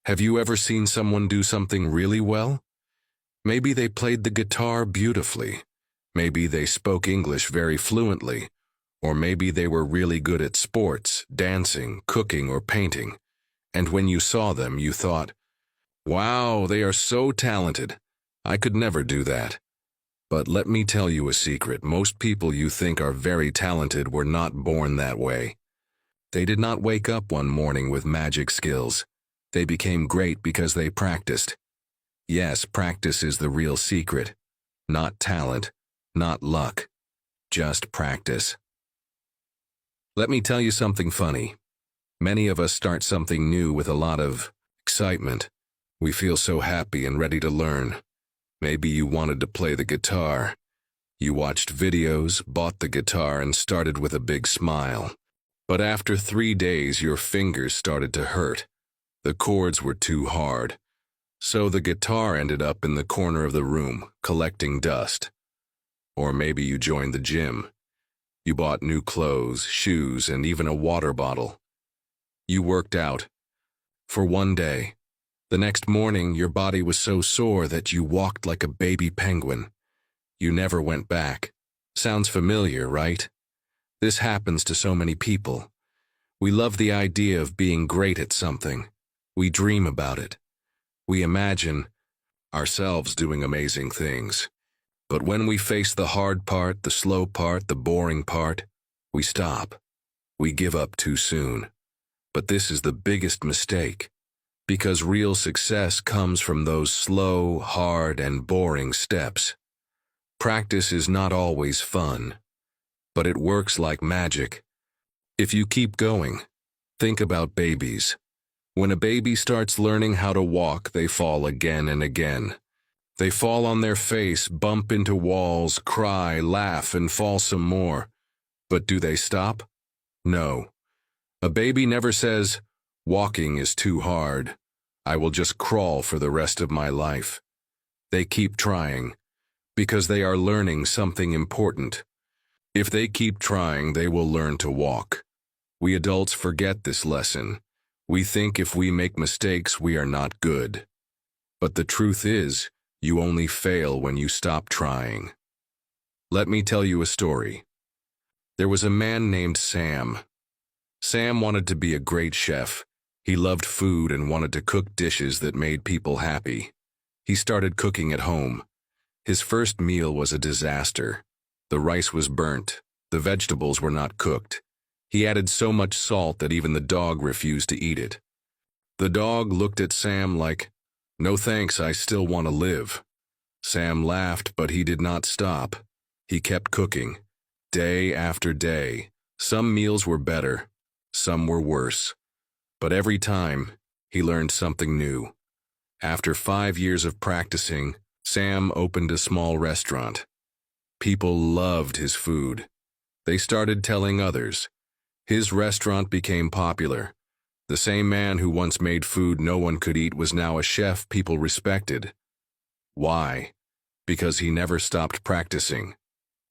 Have you ever seen someone do something really well? Maybe they played the guitar beautifully. Maybe they spoke English very fluently. Or maybe they were really good at sports, dancing, cooking, or painting. And when you saw them, you thought, wow, they are so talented. I could never do that. But let me tell you a secret. Most people you think are very talented were not born that way. They did not wake up one morning with magic skills. They became great because they practiced. Yes, practice is the real secret. Not talent, not luck, just practice. Let me tell you something funny. Many of us start something new with a lot of excitement. We feel so happy and ready to learn. Maybe you wanted to play the guitar. You watched videos, bought the guitar, and started with a big smile. But after 3 days, your fingers started to hurt. The chords were too hard. So the guitar ended up in the corner of the room, collecting dust. Or maybe you joined the gym. You bought new clothes, shoes, and even a water bottle. You worked out. For 1 day. The next morning, your body was so sore that you walked like a baby penguin. You never went back. Sounds familiar, right? This happens to so many people. We love the idea of being great at something. We dream about it. We imagine ourselves doing amazing things. But when we face the hard part, the slow part, the boring part, we stop. We give up too soon. But this is the biggest mistake. Because real success comes from those slow, hard, and boring steps. Practice is not always fun, but it works like magic. If you keep going, think about babies. When a baby starts learning how to walk, they fall again and again. They fall on their face, bump into walls, cry, laugh, and fall some more. But do they stop? No. A baby never says, "Walking is too hard. I will just crawl for the rest of my life." They keep trying, because they are learning something important. If they keep trying, they will learn to walk. We adults forget this lesson. We think if we make mistakes, we are not good. But the truth is, you only fail when you stop trying. Let me tell you a story. There was a man named Sam. Sam wanted to be a great chef. He loved food and wanted to cook dishes that made people happy. He started cooking at home. His first meal was a disaster. The rice was burnt. The vegetables were not cooked. He added so much salt that even the dog refused to eat it. The dog looked at Sam like, "No thanks, I still want to live." Sam laughed, but he did not stop. He kept cooking, day after day. Some meals were better, some were worse. But every time, he learned something new. After 5 years of practicing, Sam opened a small restaurant. People loved his food. They started telling others. His restaurant became popular. The same man who once made food no one could eat was now a chef people respected. Why? Because he never stopped practicing.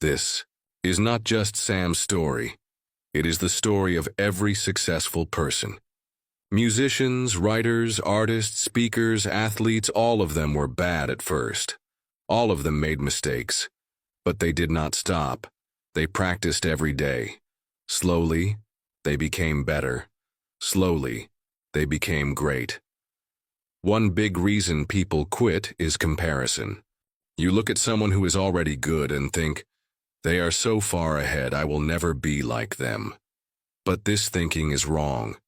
This is not just Sam's story. It is the story of every successful person. Musicians, writers, artists, speakers, athletes, all of them were bad at first. All of them made mistakes. But they did not stop. They practiced every day. Slowly, they became better. Slowly, they became great. One big reason people quit is comparison. You look at someone who is already good and think, "They are so far ahead, I will never be like them." But this thinking is wrong.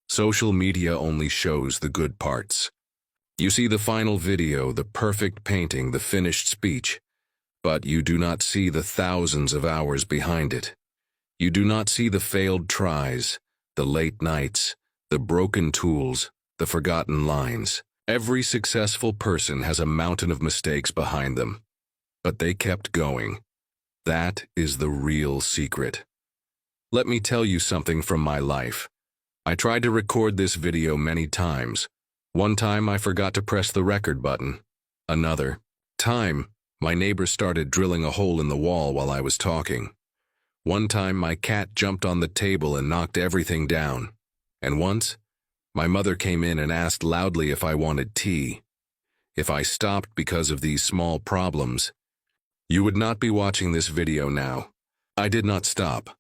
Social media only shows the good parts. You see the final video, the perfect painting, the finished speech, but you do not see the thousands of hours behind it. You do not see the failed tries, the late nights, the broken tools, the forgotten lines. Every successful person has a mountain of mistakes behind them, but they kept going. That is the real secret. Let me tell you something from my life. I tried to record this video many times. One time I forgot to press the record button. Another time, my neighbor started drilling a hole in the wall while I was talking. One time my cat jumped on the table and knocked everything down. And once, My mother came in and asked loudly if I wanted tea. If I stopped because of these small problems, you would not be watching this video now. I did not stop.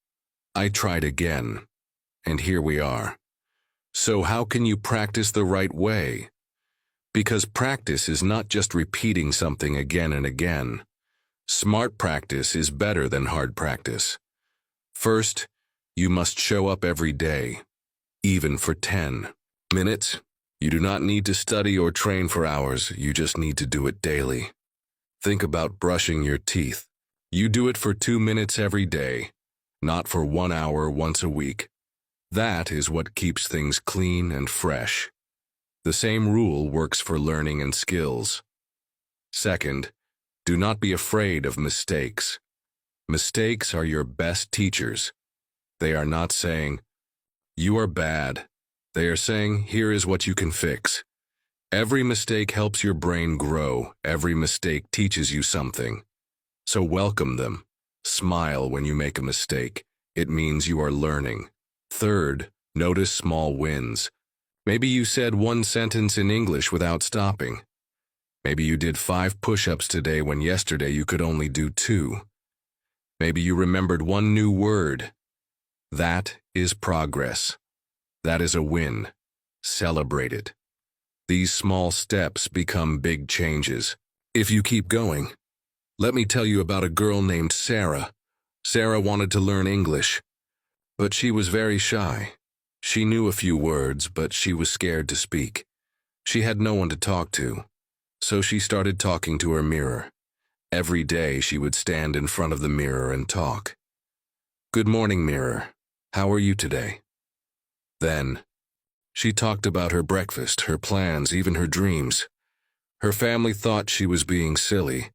I tried again. And here we are. So how can you practice the right way? Because practice is not just repeating something again and again. Smart practice is better than hard practice. First, you must show up every day, even for 10 minutes. You do not need to study or train for hours, you just need to do it daily. Think about brushing your teeth. You do it for 2 minutes every day, not for 1 hour once a week. That is what keeps things clean and fresh. The same rule works for learning and skills. Second, do not be afraid of mistakes. Mistakes are your best teachers. They are not saying, "You are bad." They are saying, "Here is what you can fix." Every mistake helps your brain grow. Every mistake teaches you something. So welcome them. Smile when you make a mistake. It means you are learning. Third, notice small wins. Maybe you said 1 sentence in English without stopping. Maybe you did 5 push-ups today when yesterday you could only do 2. Maybe you remembered 1 new word. That is progress. That is a win. Celebrate it. These small steps become big changes. If you keep going, let me tell you about a girl named Sarah. Sarah wanted to learn English, but she was very shy. She knew a few words, but she was scared to speak. She had no one to talk to, so she started talking to her mirror. Every day she would stand in front of the mirror and talk. "Good morning, mirror. How are you today?" Then, she talked about her breakfast, her plans, even her dreams. Her family thought she was being silly,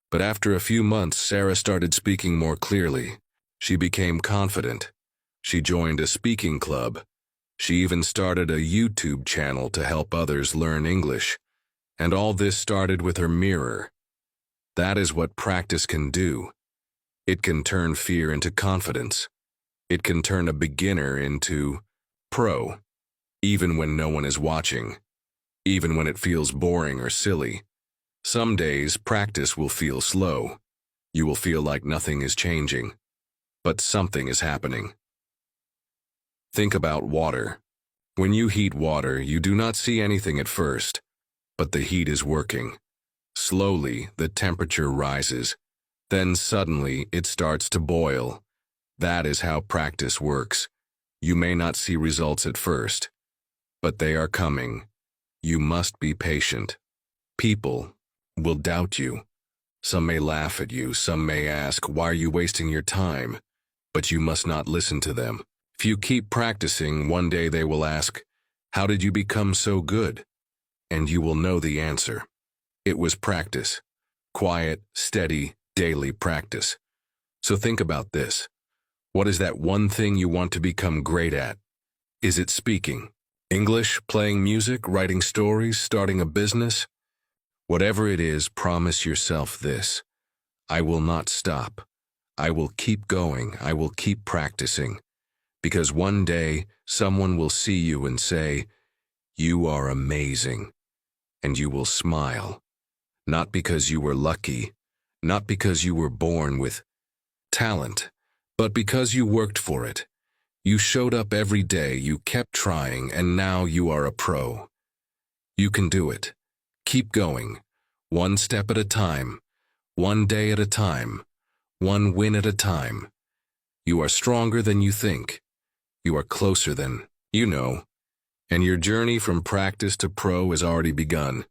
but after a few months, Sarah started speaking more clearly. She became confident. She joined a speaking club. She even started a YouTube channel to help others learn English. And all this started with her mirror. That is what practice can do. It can turn fear into confidence. It can turn a beginner into pro, even when no one is watching, even when it feels boring or silly. Some days, practice will feel slow. You will feel like nothing is changing, but something is happening. Think about water. When you heat water, you do not see anything at first, but the heat is working. Slowly, the temperature rises. Then suddenly, it starts to boil. That is how practice works. You may not see results at first, but they are coming. You must be patient. People will doubt you. Some may laugh at you. Some may ask, "Why are you wasting your time?" But you must not listen to them. If you keep practicing, one day they will ask, "How did you become so good?" And you will know the answer. It was practice. Quiet, steady, daily practice. So think about this. What is that one thing you want to become great at? Is it speaking English, playing music, writing stories, starting a business? Whatever it is, promise yourself this. I will not stop. I will keep going. I will keep practicing. Because one day, someone will see you and say, "You are amazing." And you will smile. Not because you were lucky, not because you were born with talent, but because you worked for it. You showed up every day, you kept trying, and now you are a pro. You can do it. Keep going. One step at a time. One day at a time. One win at a time. You are stronger than you think. You are closer than you know. And your journey from practice to pro has already begun.